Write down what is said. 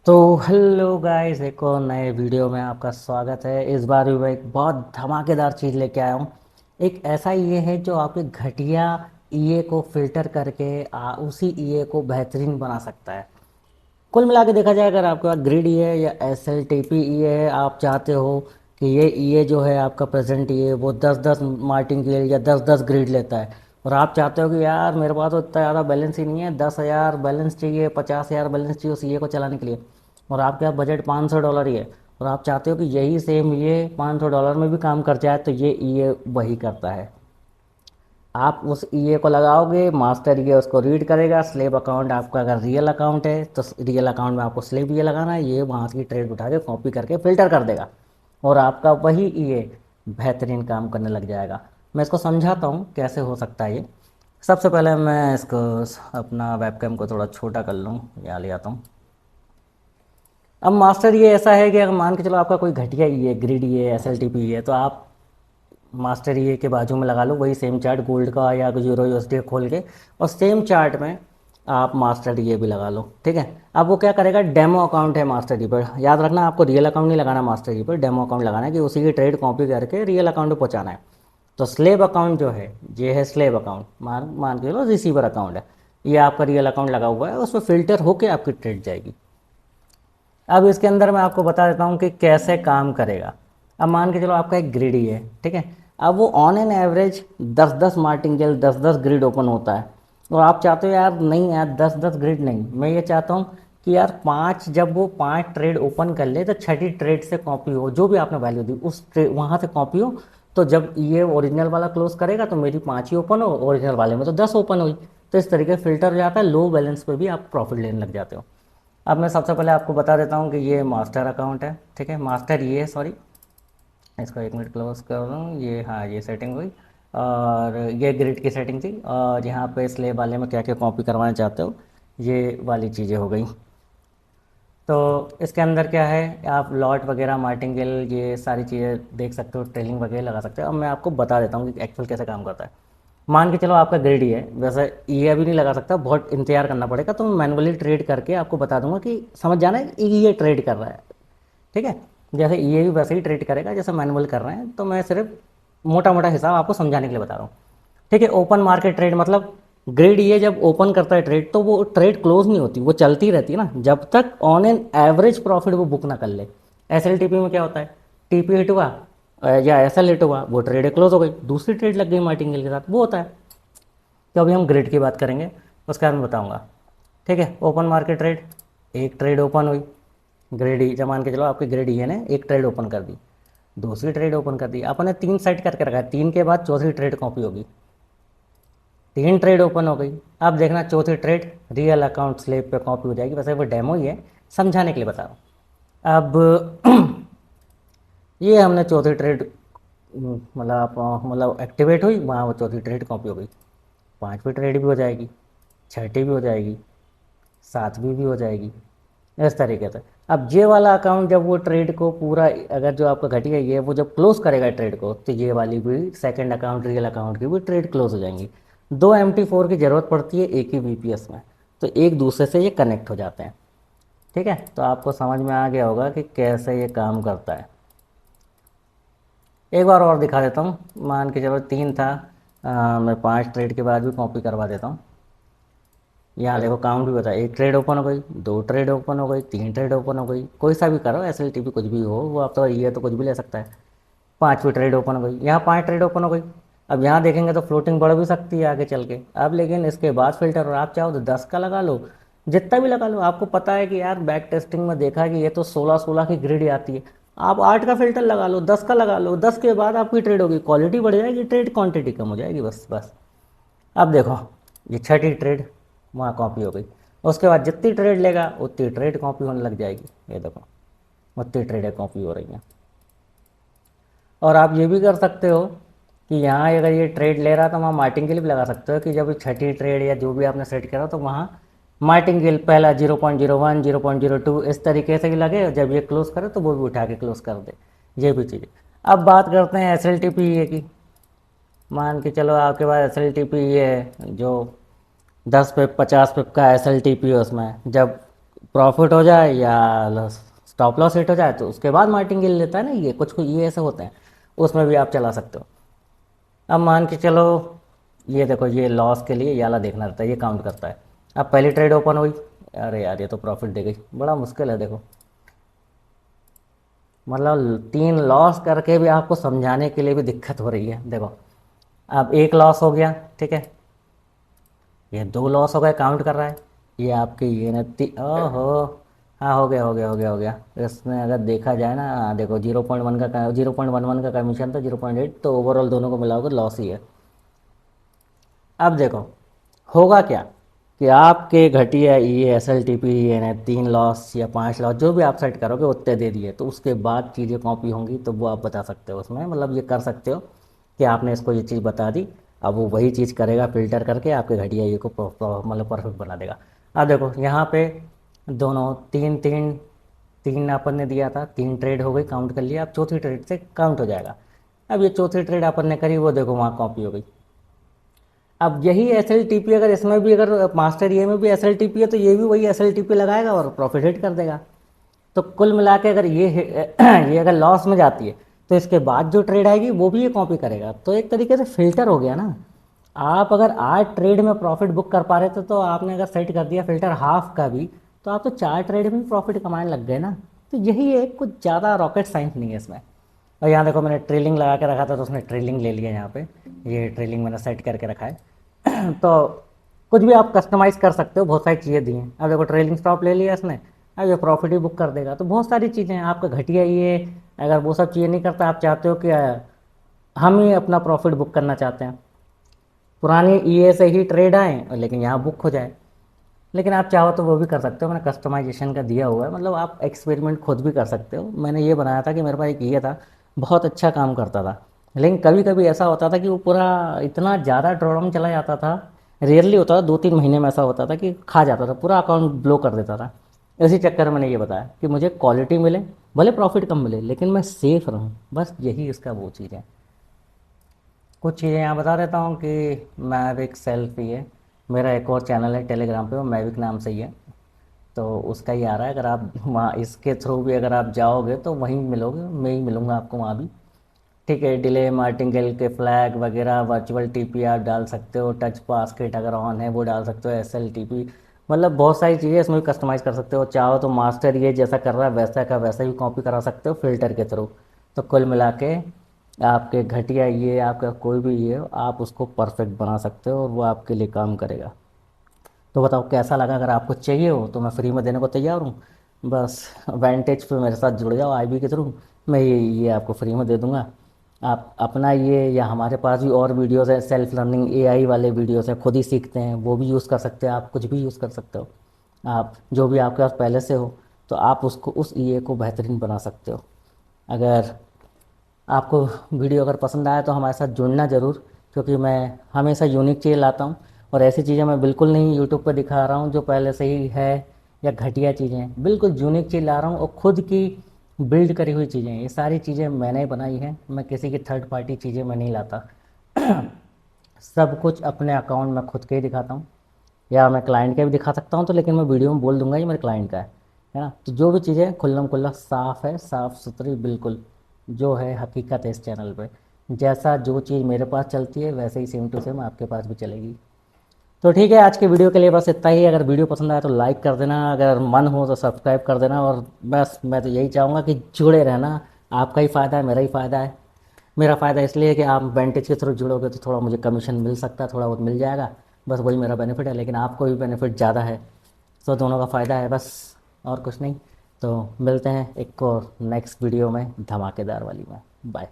तो hello guys, एक और नए वीडियो में आपका स्वागत है। इस बार भी मैं एक बहुत धमाकेदार चीज़ लेके आया हूँ। एक ऐसा ईए है जो आपके घटिया ईए को फिल्टर करके उसी ईए को बेहतरीन बना सकता है। कुल मिला के देखा जाए, अगर आपके पास ग्रिड ईए या एस एल टी पी ईए है, आप चाहते हो कि ये ईए जो है आपका प्रेजेंट ईए वो 10-10 मार्टिंगेल या 10-10 ग्रिड लेता है, और आप चाहते हो कि यार मेरे पास तो इतना ज़्यादा बैलेंस ही नहीं है, 10,000 बैलेंस चाहिए, 50,000 बैलेंस चाहिए उस ईए को चलाने के लिए, और आपके पास बजट $500 ही है, और आप चाहते हो कि यही सेम ये $500 में भी काम कर जाए, तो ये ईए वही करता है। आप उस ईए को लगाओगे, मास्टर ईए उसको रीड करेगा। स्लेव अकाउंट आपका अगर रियल अकाउंट है तो रियल अकाउंट में आपको स्लेव ईए लगाना है, ये वहाँ की ट्रेड उठा के कॉपी करके फिल्टर कर देगा, और आपका वही ईए बेहतरीन काम करने लग जाएगा। मैं इसको समझाता हूँ कैसे हो सकता है ये। सबसे पहले मैं इसको अपना वेबकैम को थोड़ा छोटा कर लूँ, यहाँ ले आता हूँ। अब मास्टर ये ऐसा है कि अगर मान के चलो आपका कोई घटिया ई है, ग्रिड ई है, एस एल टी पी है, तो आप मास्टर ये के बाजू में लगा लो वही सेम चार्ट गोल्ड का या यूरो यूएसडी खोल के, और सेम चार्ट में आप मास्टर ये भी लगा लो। ठीक है। अब वो क्या करेगा, डेमो अकाउंट है मास्टर ये पर, याद रखना आपको रियल अकाउंट नहीं लगाना, मास्टर ये पर डेमो अकाउंट लगाना है कि उसी की ट्रेड कॉपी करके रियल अकाउंट पे पहुँचाना है। तो स्लेब अकाउंट जो है, ये है स्लेब अकाउंट, मान मान के चलो रिसीवर अकाउंट है, ये आपका रियल अकाउंट लगा हुआ है, उसमें फिल्टर होके आपकी ट्रेड जाएगी। अब इसके अंदर मैं आपको बता देता हूँ कि कैसे काम करेगा। अब मान के चलो आपका एक ग्रिड ही है, ठीक है। अब वो on an average 10-10 martingale 10-10 grid open होता है, और आप चाहते हो यार नहीं यार 10-10 ग्रिड नहीं, मैं ये चाहता हूँ कि यार पाँच, जब वो 5 ट्रेड ओपन कर ले तो छठी ट्रेड से कॉपी हो, जो भी आपने वैल्यू दी उस ट्रेड वहाँ से कॉपी हो। तो जब ये ओरिजिनल वाला क्लोज करेगा तो मेरी 5 ही ओपन हो, ओरिजिनल वाले में तो 10 ओपन हुई। तो इस तरीके से फिल्टर हो जाता है, लो बैलेंस पे भी आप प्रॉफिट लेने लग जाते हो। अब मैं सबसे पहले आपको बता देता हूँ कि ये मास्टर अकाउंट है, ठीक है, मास्टर ये है, सॉरी, इसको एक मिनट क्लोज कर दूँ। ये हाँ, ये सेटिंग हुई, और ये ग्रिड की सेटिंग थी, और यहाँ पे स्लेब वाले में क्या क्या कॉपी करवाना चाहते हो ये वाली चीज़ें हो गई। तो इसके अंदर क्या है, आप लॉट वगैरह मार्टिंगेल ये सारी चीज़ें देख सकते हो, ट्रेलिंग वगैरह लगा सकते हो। अब मैं आपको बता देता हूँ कि एक्चुअल कैसे काम करता है। मान के चलो आपका ग्रिड ही है, वैसे ये अभी नहीं लगा सकता, बहुत इंतजार करना पड़ेगा, तो मैं मैनुअली ट्रेड करके आपको बता दूंगा कि समझ जाना है ये ट्रेड कर रहा है। ठीक है। जैसे ये भी वैसे ही ट्रेड करेगा जैसे मैनुअल कर रहे हैं, तो मैं सिर्फ मोटा मोटा हिसाब आपको समझाने के लिए बता रहा हूँ। ठीक है। ओपन मार्केट ट्रेड मतलब ग्रिड ये जब ओपन करता है ट्रेड, तो वो ट्रेड क्लोज नहीं होती, वो चलती रहती है ना, जब तक ऑन एन एवरेज प्रॉफिट वो बुक ना कर ले। एस एल टी पी में क्या होता है, टीपी हिट हुआ या एस एल हिट हुआ, वो ट्रेड क्लोज हो गई, दूसरी ट्रेड लग गई मार्टिंगेल के साथ, वो होता है। तो अभी हम ग्रिड की बात करेंगे, उसके बाद मैं बताऊंगा। ठीक है। ओपन मार्केट ट्रेड, एक ट्रेड ओपन हुई, ग्रेड ई, जब मान के चलो आपकी ग्रेड ई है ने एक ट्रेड ओपन कर दी, दूसरी ट्रेड ओपन कर दी, अपन ने 3 सेट करके रखा है, 3 के बाद चौथी ट्रेड कॉपी होगी, 3 ट्रेड ओपन हो गई। अब देखना चौथी ट्रेड रियल अकाउंट स्लेब पे कॉपी हो जाएगी, वैसे वो डेमो ही है, समझाने के लिए बता रहा हूँ। अब ये हमने चौथी ट्रेड मतलब एक्टिवेट हुई, वहाँ वो चौथी ट्रेड कॉपी हो गई, पाँचवीं ट्रेड भी हो जाएगी, छठी भी हो जाएगी, सातवीं भी हो जाएगी, इस तरीके से। अब ये वाला अकाउंट जब वो ट्रेड को पूरा, अगर जो आपका घटिया ये है वो जब क्लोज करेगा ट्रेड को, तो ये वाली भी सेकंड अकाउंट रियल अकाउंट की भी ट्रेड क्लोज हो जाएंगी। दो MT4 की ज़रूरत पड़ती है एक ही VPS में, तो एक दूसरे से ये कनेक्ट हो जाते हैं। ठीक है। तो आपको समझ में आ गया होगा कि कैसे ये काम करता है। एक बार और दिखा देता हूँ। मान के चलो 3 था, मैं 5 ट्रेड के बाद भी कॉपी करवा देता हूँ। यहाँ देखो काउंट भी बताया, एक ट्रेड ओपन हो गई, 2 ट्रेड ओपन हो गई, 3 ट्रेड ओपन हो गई, कोई सा भी करो, एस एल टी पी कुछ भी हो, वो आप तो ये तो कुछ भी ले सकता है। पाँचवीं ट्रेड ओपन हो गई, यहाँ 5 ट्रेड ओपन हो गई। अब यहाँ देखेंगे तो फ्लोटिंग बढ़ भी सकती है आगे चल के, अब लेकिन इसके बाद फिल्टर, और आप चाहो तो 10 का लगा लो, जितना भी लगा लो। आपको पता है कि यार बैक टेस्टिंग में देखा है कि ये तो 16-16 की ग्रिड आती है, आप 8 का फिल्टर लगा लो, 10 का लगा लो, 10 के बाद आपकी ट्रेड होगी, क्वालिटी बढ़ जाएगी, ट्रेड क्वांटिटी कम हो जाएगी, बस बस। अब देखो, ये छठी ट्रेड वहाँ कॉपी हो गई, उसके बाद जितनी ट्रेड लेगा उतनी ट्रेड कॉपी होने लग जाएगी, ये देखो उतनी ट्रेडें कॉपी हो रही हैं। और आप ये भी कर सकते हो कि यहाँ अगर ये ट्रेड ले रहा तो वहाँ मार्टिंगेल भी लगा सकते हो, कि जब छठी ट्रेड या जो भी आपने सेट करा तो वहाँ मार्टिंगेल पहला 0.01 0.02 इस तरीके से ही लगे, और जब ये क्लोज करे तो वो भी उठा के क्लोज कर दे, ये भी चीज़। अब बात करते हैं एस एल टी पी की। मान के चलो आपके पास एस एल टी पी है जो 10 पिप 50 पिप का एस एल टी पी है, उसमें जब प्रॉफिट हो जाए या स्टॉप लॉस हिट हो जाए तो उसके बाद मार्टिंगेल लेता है ना, ये कुछ कुछ ये ऐसे होते हैं, उसमें भी आप चला सकते हो। अब मान के चलो, ये देखो ये लॉस के लिए ये वाला देखना रहता है, ये काउंट करता है। अब पहली ट्रेड ओपन हुई, अरे यार ये तो प्रॉफिट दे गई, बड़ा मुश्किल है देखो। मतलब 3 लॉस करके भी आपको समझाने के लिए भी दिक्कत हो रही है देखो। अब एक लॉस हो गया, ठीक है, ये 2 लॉस हो गए, काउंट कर रहा है। ये आपकी ये नती, ओहो, हाँ हो गया हो गया हो गया हो गया। इसमें अगर देखा जाए ना, देखो 0.1 का 0.11 का कमीशन था, 0.8, तो ओवरऑल दोनों को मिलाकर लॉस ही है। अब देखो होगा क्या, कि आपके घटिया ये एस एल टी पी यानी 3 लॉस या 5 लॉस जो भी आप सेट करोगे उतने दे दिए, तो उसके बाद चीज़ें कॉपी होंगी तो वो आप बता सकते हो उसमें, मतलब ये कर सकते हो कि आपने इसको ये चीज़ बता दी। अब वो वही चीज़ करेगा, फिल्टर करके आपके घटिया ये को मतलब परफेक्ट बना देगा। अब देखो यहाँ पे दोनों तीन तीन तीन अपन ने दिया था, 3 ट्रेड हो गई, काउंट कर लिया। अब चौथी ट्रेड से काउंट हो जाएगा। अब ये चौथी ट्रेड अपन ने करी, वो देखो वहाँ कॉपी हो गई। अब यही एस एल टी पी अगर इसमें भी, अगर मास्टर ये में भी एस एल टी पी है, तो ये भी वही एस एल टी पी लगाएगा और प्रॉफिट हिट कर देगा। तो कुल मिला के अगर ये ये अगर लॉस में जाती है तो इसके बाद जो ट्रेड आएगी वो भी ये कॉपी करेगा, तो एक तरीके से फिल्टर हो गया ना। आप अगर 8 ट्रेड में प्रॉफिट बुक कर पा रहे थे, तो आपने अगर सेट कर दिया फिल्टर हाफ का भी, तो आप तो 4 ट्रेड में प्रॉफिट कमाने लग गए ना। तो यही है, कुछ ज़्यादा रॉकेट साइंस नहीं है इसमें। और यहाँ देखो मैंने ट्रेलिंग लगा के रखा था, तो उसने ट्रेलिंग ले लिया यहाँ पे, ये ट्रेलिंग मैंने सेट करके रखा है। तो कुछ भी आप कस्टमाइज़ कर सकते हो, बहुत सारी चीज़ें दी हैं। अब देखो ट्रेलिंग स्टॉप ले लिया इसने, अब ये प्रॉफिट ही बुक कर देगा। तो बहुत सारी चीज़ें हैं, आपका घटिया ये, अगर वो सब चीज़ें नहीं करता, आप चाहते हो कि हम ही अपना प्रॉफिट बुक करना चाहते हैं, पुरानी ईए से ही ट्रेड आए लेकिन यहाँ बुक हो जाए, लेकिन आप चाहो तो वो भी कर सकते हो। मैंने कस्टमाइजेशन का दिया हुआ है, मतलब आप एक्सपेरिमेंट खुद भी कर सकते हो। मैंने ये बनाया था कि मेरे पास एक ये था, बहुत अच्छा काम करता था, लेकिन कभी कभी ऐसा होता था कि वो पूरा इतना ज़्यादा ड्रॉडाउन चला जाता था। रेयरली होता था, 2-3 महीने में ऐसा होता था कि खा जाता था, पूरा अकाउंट ब्लो कर देता था। इसी चक्कर में मैंने ये बताया कि मुझे क्वालिटी मिले, भले प्रॉफिट कम मिले, लेकिन मैं सेफ रहूँ, बस यही इसका वो चीज़ है। कुछ चीज़ें यहाँ बता देता हूँ कि मैविक सेल्फ ही है, मेरा एक और चैनल है टेलीग्राम पे, वो मैविक नाम से ही है, तो उसका ही आ रहा है। अगर आप वहाँ इसके थ्रू भी अगर आप जाओगे तो वहीं मिलोगे, मैं ही मिलूँगा आपको वहाँ भी। ठीक है, डिले मार्टिंगेल के फ्लैग वगैरह, वर्चुअल टीपी आप डाल सकते हो, टच बास्केट अगर ऑन है वो डाल सकते हो, एस एल टीपी, मतलब बहुत सारी चीज़ें इसमें भी कस्टमाइज़ कर सकते हो। चाहो तो मास्टर ये जैसा कर रहा है वैसा का वैसा भी कॉपी करा सकते हो फिल्टर के थ्रू। तो कुल मिला के आपके घटिया ये आपका कोई भी ये हो, आप उसको परफेक्ट बना सकते हो और वो आपके लिए काम करेगा। तो बताओ कैसा लगा, अगर आपको चाहिए हो तो मैं फ्री में देने को तैयार हूँ। बस वेंटेज पे मेरे साथ जुड़ जाओ आईबी के थ्रू, मैं ये आपको फ्री में दे दूँगा। आप अपना ये, या हमारे पास भी और वीडियोस हैं, सेल्फ लर्निंग एआई वाले वीडियोस हैं, खुद ही सीखते हैं, वो भी यूज़ कर सकते हैं। आप कुछ भी यूज़ कर सकते हो, आप जो भी आपके पास पहले से हो, तो आप उसको उस ईए को बेहतरीन बना सकते हो। अगर आपको वीडियो अगर पसंद आया तो हमारे साथ जुड़ना ज़रूर, क्योंकि मैं हमेशा यूनिक चीज़ लाता हूँ, और ऐसी चीज़ें मैं बिल्कुल नहीं यूट्यूब पर दिखा रहा हूँ जो पहले से ही है या घटिया चीज़ें हैं। बिल्कुल यूनिक चीज़ ला रहा हूँ, और खुद की बिल्ड करी हुई चीज़ें हैं। ये सारी चीज़ें मैंने बनाई हैं, मैं किसी की थर्ड पार्टी चीज़ें मैं नहीं लाता। सब कुछ अपने अकाउंट में खुद के ही दिखाता हूँ, या मैं क्लाइंट का भी दिखा सकता हूँ, तो लेकिन मैं वीडियो में बोल दूंगा ये मेरे क्लाइंट का है ना। तो जो भी चीज़ें खुल्लम खुल्ला साफ़ है, साफ़ सुथरी बिल्कुल, जो है हकीकत है इस चैनल पे। जैसा जो चीज़ मेरे पास चलती है वैसे ही सेम टू सेम आपके पास भी चलेगी। तो ठीक है, आज के वीडियो के लिए बस इतना ही। अगर वीडियो पसंद आया तो लाइक कर देना, अगर मन हो तो सब्सक्राइब कर देना, और बस मैं तो यही चाहूँगा कि जुड़े रहना। आपका ही फ़ायदा है, मेरा ही फ़ायदा है। मेरा फ़ायदा इसलिए है कि आप वेंटेज के थ्रू जुड़ोगे तो थोड़ा मुझे कमीशन मिल सकता है, थोड़ा बहुत मिल जाएगा, बस वही मेरा बेनिफिट है, लेकिन आपको भी बेनिफिट ज़्यादा है। तो दोनों का फ़ायदा है बस, और कुछ नहीं। तो मिलते हैं एक और नेक्स्ट वीडियो में, धमाकेदार वाली में। बाय।